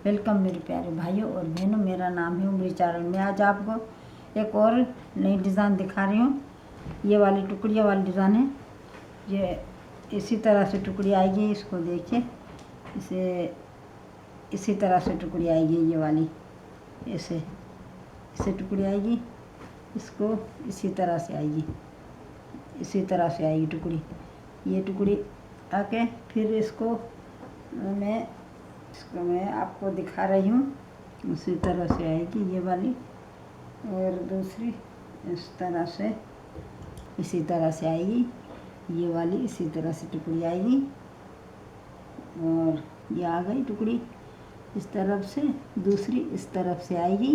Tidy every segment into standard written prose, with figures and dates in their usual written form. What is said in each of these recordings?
Welcome मेरे प्यारे भाइयों और बहनों, मेरा नाम है उमरी चारण। मैं आज आपको एक और नई डिज़ाइन दिखा रही हूँ। ये वाली टुकड़ियाँ वाली डिज़ाइन है। ये इसी तरह से टुकड़ी आएगी, इसको देखिए, इसी तरह से टुकड़ी आएगी। ये वाली इसे टुकड़ी आएगी, इसको इसी तरह से आएगी, इसी तरह से आएगी टुकड़ी। ये टुकड़ी आके फिर इसको मैं आपको दिखा रही हूँ। उसी तरह से आएगी ये वाली, और दूसरी इस तरह से, इसी तरह से आएगी। ये वाली इसी तरह से टुकड़ी आएगी, और ये आ गई टुकड़ी इस तरफ से। दूसरी इस तरफ से आएगी,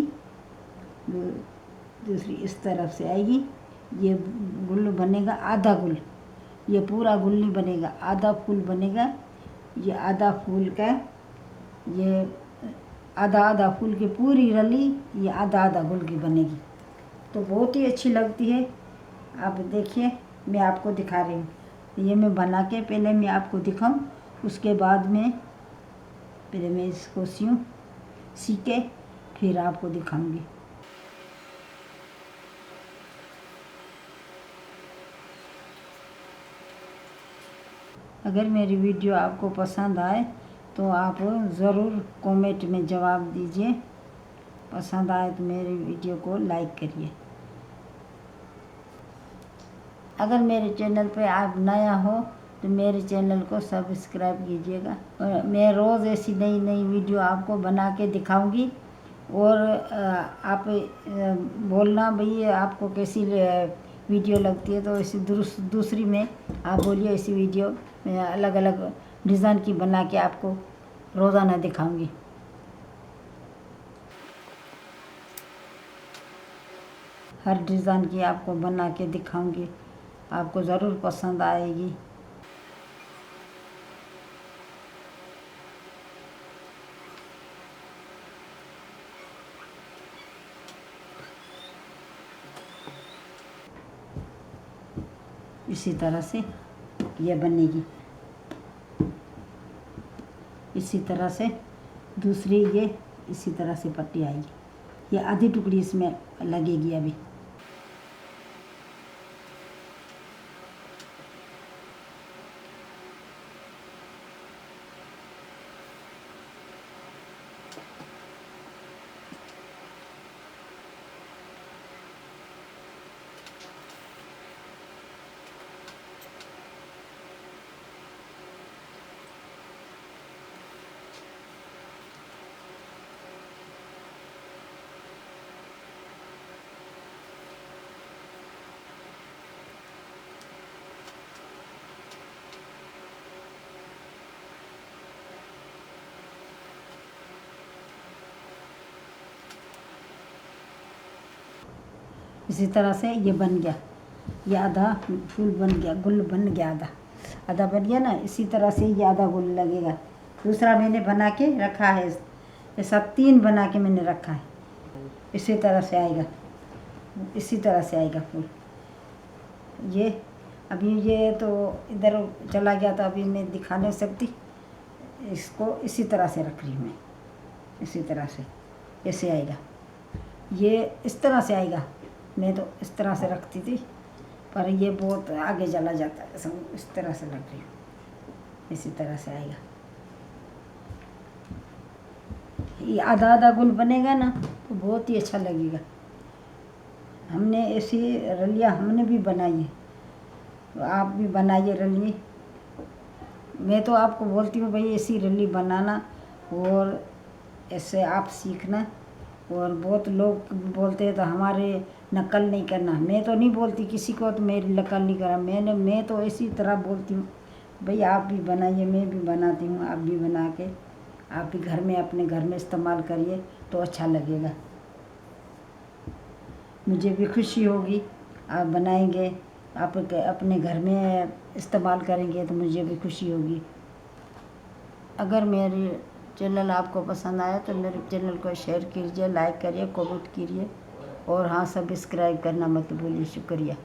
दूसरी इस तरफ से आएगी। ये गुल बनेगा आधा गुल, ये पूरा गुल नहीं बनेगा, आधा फूल बनेगा। ये आधा फूल का, ये आधा फूल की पूरी रली, ये आधा गुल की बनेगी, तो बहुत ही अच्छी लगती है। आप देखिए, मैं आपको दिखा रही हूँ। ये मैं बना के पहले मैं आपको दिखाऊं, उसके बाद में पहले मैं इसको सी के फिर आपको दिखाऊंगी। अगर मेरी वीडियो आपको पसंद आए तो आप ज़रूर कमेंट में जवाब दीजिए। पसंद आए तो मेरी वीडियो को लाइक करिए। अगर मेरे चैनल पे आप नया हो तो मेरे चैनल को सब्सक्राइब कीजिएगा। और मैं रोज़ ऐसी नई नई वीडियो आपको बना के दिखाऊंगी। और आप बोलना भाई आपको कैसी वीडियो लगती है, तो इसी दूसरी में आप बोलिए, इसी वीडियो में अलग अलग डिज़ाइन की बना के आपको रोज़ाना दिखाऊंगी। हर डिज़ाइन की आपको बना के दिखाऊंगी, आपको ज़रूर पसंद आएगी। इसी तरह से ये बनेगी, इसी तरह से दूसरी ये इसी तरह से पट्टी आएगी। ये आधी टुकड़ी इसमें लगेगी अभी। इसी तरह से ये बन गया, ये आधा फूल बन गया, गुल बन गया, आधा बन गया ना। इसी तरह से ये आधा गुल लगेगा। दूसरा मैंने बना के रखा है, ये सब 3 बना के मैंने रखा है। इसी तरह से आएगा, इसी तरह से आएगा फूल। ये अभी ये तो इधर चला गया था, अभी मैं दिखा नहीं सकती। इसको इसी तरह से रख रही हूँ मैं, इसी तरह से ऐसे आएगा। ये इस तरह से आएगा, मैं तो इस तरह से रखती थी, पर ये बहुत आगे चला जाता है। इस तरह से लग रही हूँ, इसी तरह से आएगा। ये आधा गुल बनेगा ना, तो बहुत ही अच्छा लगेगा। हमने ऐसी रलियाँ हमने भी बनाई है, तो आप भी बनाइए रलिए। मैं तो आपको बोलती हूँ भाई ऐसी रली बनाना, और ऐसे आप सीखना। और बहुत लोग बोलते हैं तो हमारे नकल नहीं करना। मैं तो नहीं बोलती किसी को तो मेरी नकल नहीं करा, मैं तो इसी तरह बोलती हूँ भाई आप भी बनाइए, मैं भी बनाती हूँ, आप भी बना के आप भी घर में अपने घर में इस्तेमाल करिए तो अच्छा लगेगा। मुझे भी खुशी होगी, आप बनाएंगे, आप अपने घर में इस्तेमाल करेंगे तो मुझे भी खुशी होगी। अगर मेरी चैनल आपको पसंद आया तो मेरे चैनल को शेयर कीजिए, लाइक करिए, कमेंट कीजिए, और हाँ, सब्सक्राइब करना मत भूलिए। शुक्रिया।